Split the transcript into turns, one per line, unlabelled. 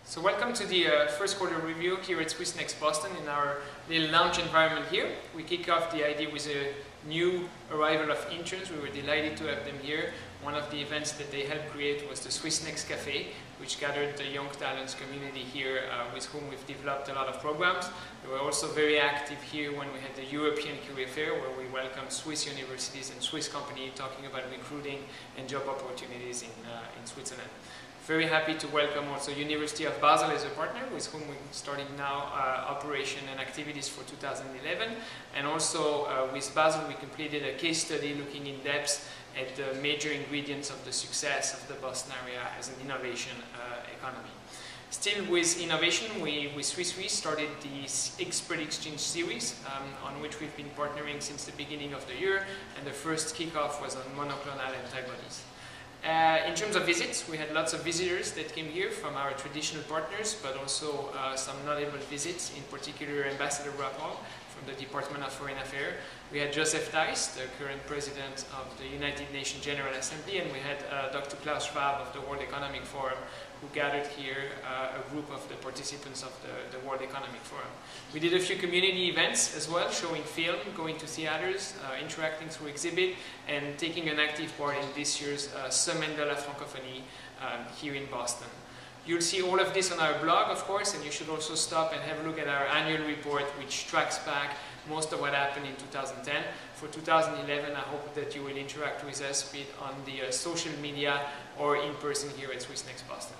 So welcome to the first quarter review here at Swissnex Boston in our little lounge environment here. We kick off the idea with a new arrival of interns. We were delighted to have them here. One of the events that they helped create was the Swissnex Cafe, which gathered the young talents community here with whom we've developed a lot of programs. They were also very active here when we had the European Career Fair, where we welcomed Swiss universities and Swiss companies talking about recruiting and job opportunities in Switzerland. Very happy to welcome also University of Basel as a partner, with whom we're starting now operation and activities for 2011. And also with Basel we completed a case study looking in depth at the major ingredients of the success of the Boston area as an innovation economy. Still with innovation, we with Swiss started the Expert Exchange series on which we've been partnering since the beginning of the year, and the first kickoff was on monoclonal antibodies. In terms of visits, we had lots of visitors that came here from our traditional partners, but also some notable visits, in particular Ambassador Rapport from the Department of Foreign Affairs. We had Joseph Thijs, the current president of the United Nations General Assembly, and we had Dr. Klaus Schwab of the World Economic Forum, who gathered here a group of the participants of the World Economic Forum. We did a few community events as well, showing film, going to theaters, interacting through exhibit, and taking an active part in this year's Semaine de la Francophonie here in Boston. You'll see all of this on our blog, of course, and you should also stop and have a look at our annual report, which tracks back most of what happened in 2010. For 2011, I hope that you will interact with us, be it on the social media or in person here at Swissnex Boston.